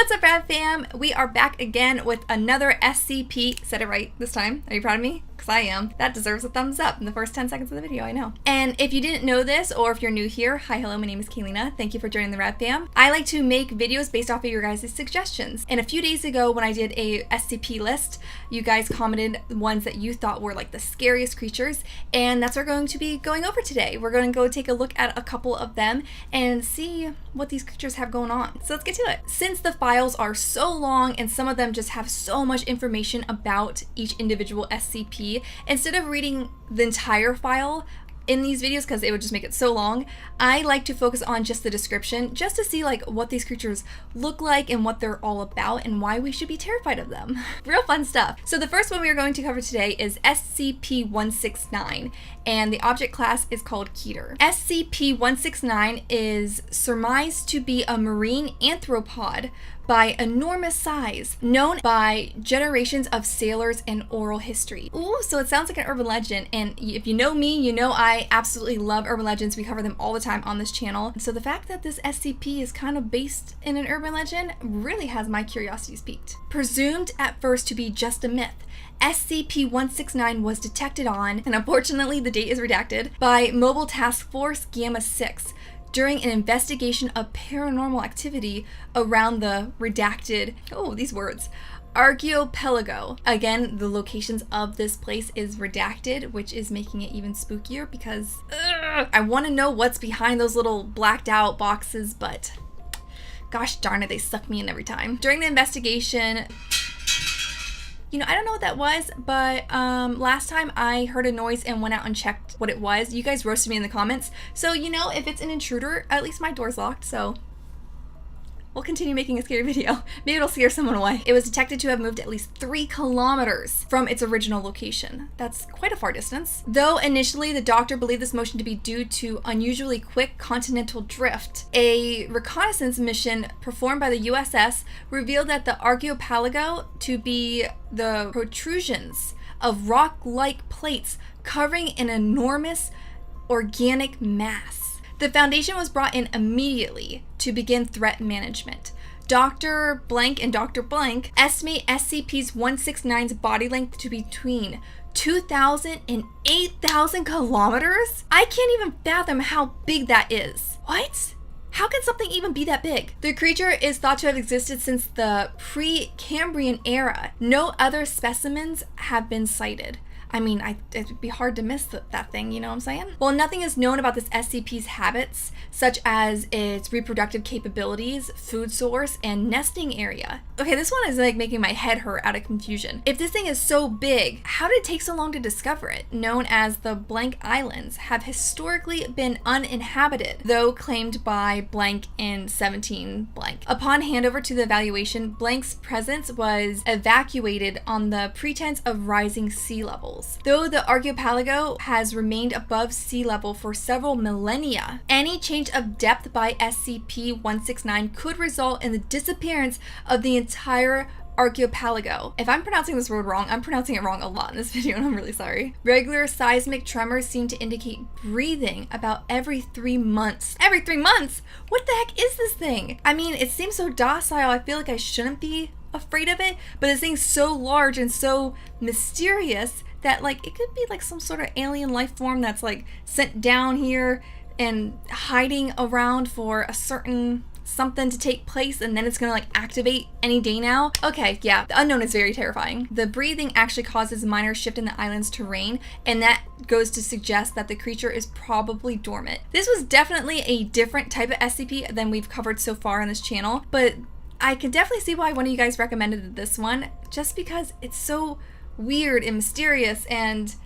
What's up, Rad fam? We are back again with another SCP. Said it right this time. Are you proud of me? Because I am. That deserves a thumbs up in the first 10 seconds of the video, I know. And if you didn't know this, or if you're new here, hi, hello, my name is Kaylena. Thank you for joining the Rad fam. I like to make videos based off of your guys' suggestions. And a few days ago when I did a SCP list, you guys commented ones that you thought were like the scariest creatures, and that's what we're going to be going over today. We're going to go take a look at a couple of them and see what these creatures have going on. So let's get to it. Since the files are so long and some of them just have so much information about each individual SCP, instead of reading the entire file in these videos because it would just make it so long, I like to focus on just the description, just to see like what these creatures look like and what they're all about and why we should be terrified of them. Real fun stuff. So the first one we are going to cover today is SCP-169, and the object class is called Keter. SCP-169 is surmised to be a marine arthropod by enormous size, known by generations of sailors and oral history. Ooh, so it sounds like an urban legend, and if you know me, you know I absolutely love urban legends. We cover them all the time on this channel. So the fact that this SCP is kind of based in an urban legend really has my curiosity piqued. Presumed at first to be just a myth, SCP-169 was detected on, and unfortunately the date is redacted, by Mobile Task Force Gamma 6 during an investigation of paranormal activity around the redacted, these words, archipelago. Again, the locations of this place is redacted, which is making it even spookier because I want to know what's behind those little blacked out boxes, but gosh darn it, they suck me in every time. During the investigation, I don't know what that was, but last time I heard a noise and went out and checked what it was. You guys roasted me in the comments. So, if it's an intruder, at least my door's locked, so we'll continue making a scary video. Maybe it'll scare someone away. It was detected to have moved at least 3 kilometers from its original location. That's quite a far distance. Though initially the doctor believed this motion to be due to unusually quick continental drift, a reconnaissance mission performed by the USS revealed that the archipelago to be the protrusions of rock-like plates covering an enormous organic mass. The Foundation was brought in immediately to begin threat management. Dr. Blank and Dr. Blank estimate SCP-169's body length to be between 2,000 and 8,000 kilometers? I can't even fathom how big that is. What? How can something even be that big? The creature is thought to have existed since the pre-Cambrian era. No other specimens have been cited. I mean, it'd be hard to miss that thing, you know what I'm saying? Well, nothing is known about this SCP's habits, such as its reproductive capabilities, food source, and nesting area. Okay, this one is like making my head hurt out of confusion. If this thing is so big, how did it take so long to discover it? Known as the Blank Islands, have historically been uninhabited, though claimed by Blank in 17 blank. Upon handover to the evaluation, Blank's presence was evacuated on the pretense of rising sea levels. Though the archipelago has remained above sea level for several millennia, any change of depth by SCP-169 could result in the disappearance of the entire archipelago. If I'm pronouncing this word wrong, I'm pronouncing it wrong a lot in this video, and I'm really sorry. Regular seismic tremors seem to indicate breathing about every 3 months. Every 3 months? What the heck is this thing? I mean, it seems so docile, I feel like I shouldn't be afraid of it, but this thing's so large and so mysterious that like it could be like some sort of alien life form that's like sent down here and hiding around for a certain something to take place, and then it's gonna like activate any day now. Okay, yeah, the unknown is very terrifying. The breathing actually causes a minor shift in the island's terrain, and that goes to suggest that the creature is probably dormant. This was definitely a different type of SCP than we've covered so far on this channel, but I can definitely see why one of you guys recommended this one, just because it's so weird and mysterious, and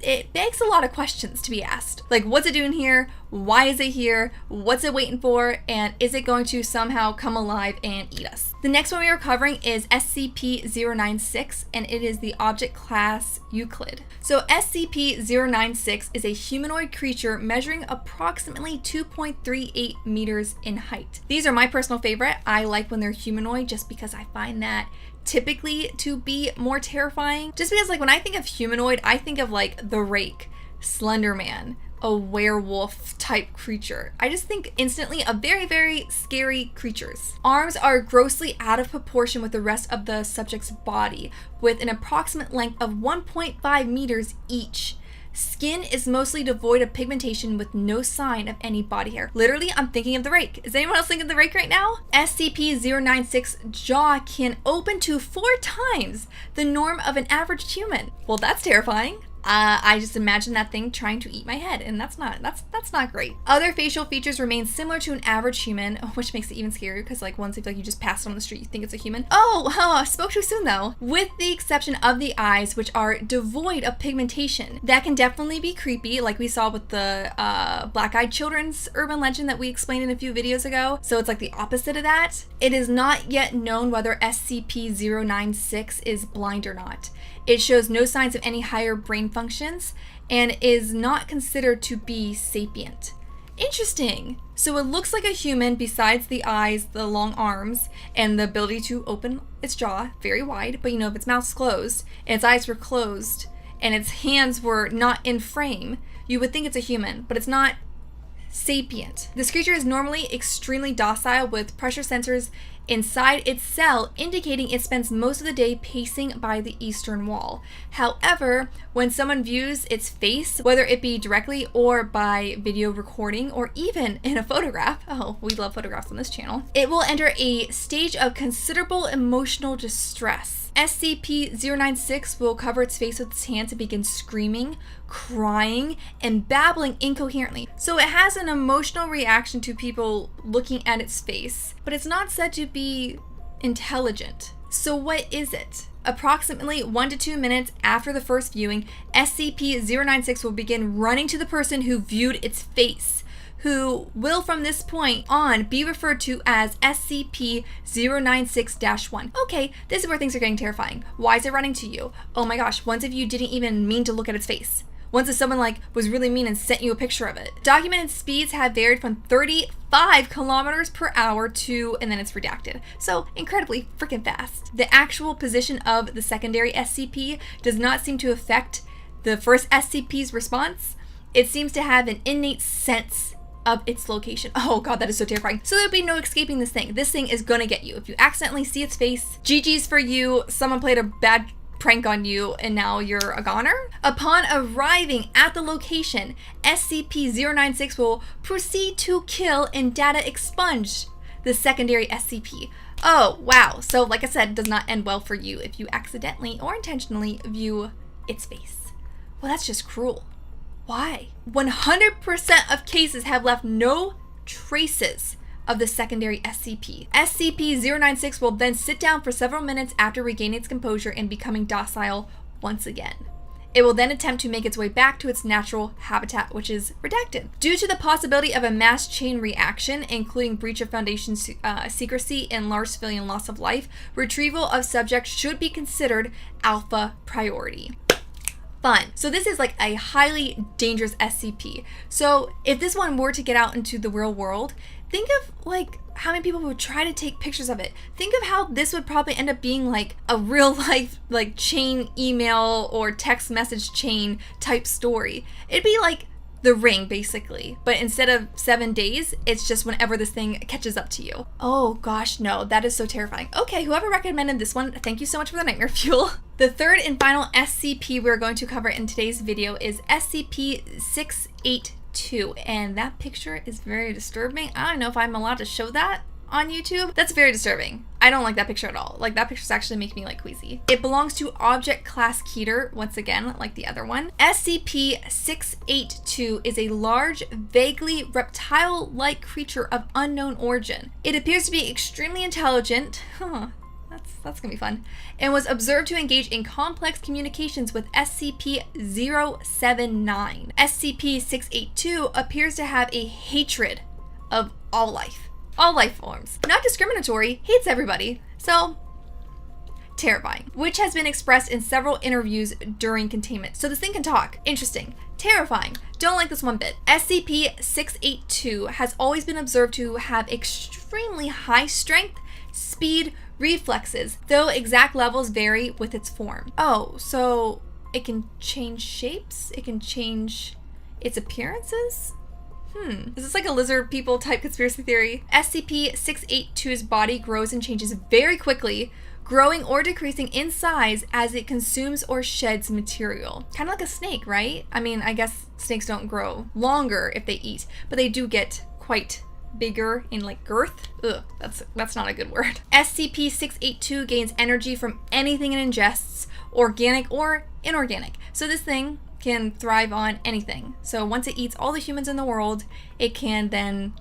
it begs a lot of questions to be asked. Like, what's it doing here? Why is it here? What's it waiting for? And is it going to somehow come alive and eat us? The next one we are covering is SCP-096, and it is the object class Euclid. So SCP-096 is a humanoid creature measuring approximately 2.38 meters in height. These are my personal favorite. I like when they're humanoid just because I find that typically to be more terrifying. Just because like when I think of humanoid, I think of like the Rake, Slender Man, a werewolf type creature. I just think instantly of very, very scary creatures. Arms are grossly out of proportion with the rest of the subject's body, with an approximate length of 1.5 meters each. Skin is mostly devoid of pigmentation with no sign of any body hair. Literally, I'm thinking of the rake. Is anyone else thinking of the rake right now? SCP-096 jaw can open to 4 times the norm of an average human. Well, that's terrifying. I just imagine that thing trying to eat my head, and that's not great. Other facial features remain similar to an average human, which makes it even scarier because like once if like you just pass it on the street, you think it's a human. I spoke too soon though. With the exception of the eyes, which are devoid of pigmentation. That can definitely be creepy, like we saw with the black-eyed children's urban legend that we explained in a few videos ago. So it's like the opposite of that. It is not yet known whether SCP-096 is blind or not. It shows no signs of any higher brain functions and is not considered to be sapient. Interesting. So it looks like a human besides the eyes, the long arms, and the ability to open its jaw very wide. But you know, if its mouth's closed and its eyes were closed and its hands were not in frame, you would think it's a human, but it's not sapient. This creature is normally extremely docile with pressure sensors inside its cell, indicating it spends most of the day pacing by the eastern wall. However, when someone views its face, whether it be directly or by video recording or even in a photograph, we love photographs on this channel, it will enter a stage of considerable emotional distress. SCP-096 will cover its face with its hands and begin screaming, crying, and babbling incoherently. So it has an emotional reaction to people looking at its face, but it's not said to be intelligent. So what is it? Approximately 1 to 2 minutes after the first viewing, SCP-096 will begin running to the person who viewed its face, who will from this point on be referred to as SCP-096-1. Okay, this is where things are getting terrifying. Why is it running to you? Oh my gosh, once if you didn't even mean to look at its face. Once if someone like was really mean and sent you a picture of it. Documented speeds have varied from 35 kilometers per hour to, and then it's redacted. So incredibly freaking fast. The actual position of the secondary SCP does not seem to affect the first SCP's response. It seems to have an innate sense of its location. Oh god, that is so terrifying. So there'll be no escaping this thing. This thing is gonna get you. If you accidentally see its face, GG's for you. Someone played a bad prank on you and now you're a goner. Upon arriving at the location, SCP-096 will proceed to kill and data expunge the secondary SCP. Oh wow, so like I said, it does not end well for you if you accidentally or intentionally view its face. Well, that's just cruel. Why? 100% of cases have left no traces of the secondary SCP. SCP-096 will then sit down for several minutes after regaining its composure and becoming docile once again. It will then attempt to make its way back to its natural habitat, which is redacted. Due to the possibility of a mass chain reaction, including breach of Foundation secrecy and large civilian loss of life, retrieval of subjects should be considered alpha priority. Fun. So this is like a highly dangerous SCP. So if this one were to get out into the real world, think of like how many people would try to take pictures of it. Think of how this would probably end up being like a real life like chain email or text message chain type story. It'd be like The Ring basically, but instead of 7 days, it's just whenever this thing catches up to you. Oh gosh, no, that is so terrifying. Okay, whoever recommended this one, thank you so much for the nightmare fuel. The third and final SCP we're going to cover in today's video is SCP-682, and that picture is very disturbing. I don't know if I'm allowed to show that on YouTube. That's very disturbing. I don't like that picture at all. Like, that picture's actually making me like queasy. It belongs to Object Class Keter, once again, like the other one. SCP-682 is a large, vaguely reptile-like creature of unknown origin. It appears to be extremely intelligent. That's gonna be fun. And was observed to engage in complex communications with SCP-079. SCP-682 appears to have a hatred of all life. All life forms. Not discriminatory, hates everybody. So, terrifying. Which has been expressed in several interviews during containment. So this thing can talk. Interesting. Terrifying. Don't like this one bit. SCP-682 has always been observed to have extremely high strength, speed, reflexes, though exact levels vary with its form. Oh, so it can change shapes? It can change its appearances? Is this like a lizard people type conspiracy theory? SCP-682's body grows and changes very quickly, growing or decreasing in size as it consumes or sheds material. Kind of like a snake, right? I mean, I guess snakes don't grow longer if they eat, but they do get quite bigger in like girth. Ugh, that's not a good word. SCP-682 gains energy from anything it ingests, organic or inorganic. So this thing can thrive on anything. So once it eats all the humans in the world, it can then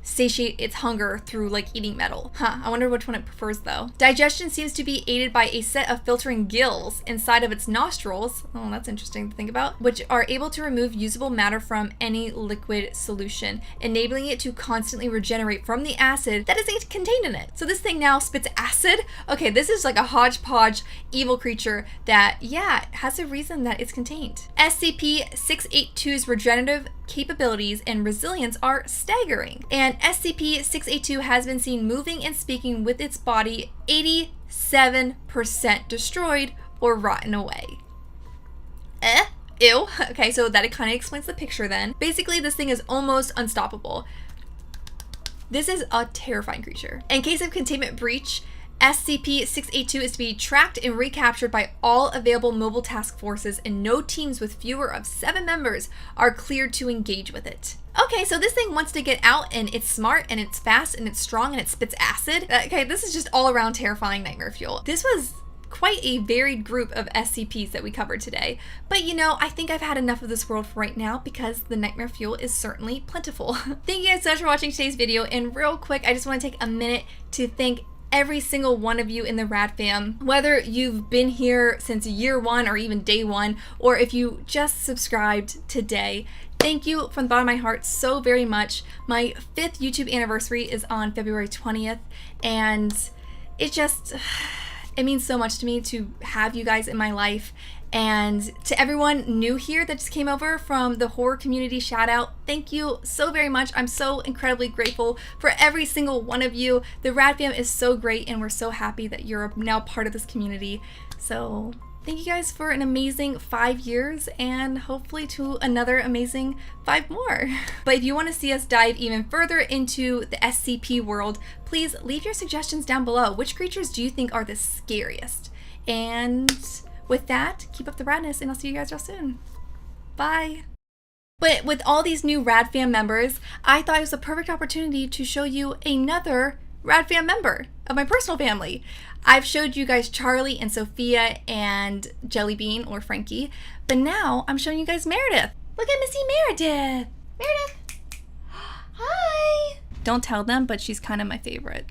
satiate its hunger through like eating metal. I wonder which one it prefers though. Digestion seems to be aided by a set of filtering gills inside of its nostrils. Oh, that's interesting to think about, which are able to remove usable matter from any liquid solution, enabling it to constantly regenerate from the acid that is contained in it. So this thing now spits acid. Okay, this is like a hodgepodge evil creature that, yeah, has a reason that it's contained. SCP-682's regenerative capabilities and resilience are staggering, and SCP-682 has been seen moving and speaking with its body 87% destroyed or rotten away. Ew. Okay, so that kind of explains the picture then. Basically, this thing is almost unstoppable. This is a terrifying creature. In case of containment breach, SCP-682 is to be tracked and recaptured by all available mobile task forces, and no teams with fewer of 7 members are cleared to engage with it. Okay, so this thing wants to get out, and it's smart, and it's fast, and it's strong, and it spits acid. Okay, this is just all around terrifying nightmare fuel. This was quite a varied group of SCPs that we covered today. But you know, I think I've had enough of this world for right now because the nightmare fuel is certainly plentiful. Thank you guys so much for watching today's video, and real quick, I just want to take a minute to thank every single one of you in the Rad Fam, whether you've been here since year 1 or even day 1, or if you just subscribed today. Thank you from the bottom of my heart so very much. My 5th YouTube anniversary is on February 20th, and it means so much to me to have you guys in my life. And to everyone new here that just came over from the horror community, shout out. Thank you so very much. I'm so incredibly grateful for every single one of you. The Rad Fam is so great, and we're so happy that you're now part of this community. So thank you guys for an amazing 5 years, and hopefully to another amazing 5 more. But if you want to see us dive even further into the SCP world, please leave your suggestions down below. Which creatures do you think are the scariest? And with that, keep up the radness, and I'll see you guys real soon. Bye. But with all these new Rad Fam members, I thought it was a perfect opportunity to show you another Rad Fam member of my personal family. I've showed you guys Charlie and Sophia and Jellybean, or Frankie, but now I'm showing you guys Meredith. Look at Missy Meredith. Meredith. Hi. Don't tell them, but she's kind of my favorite.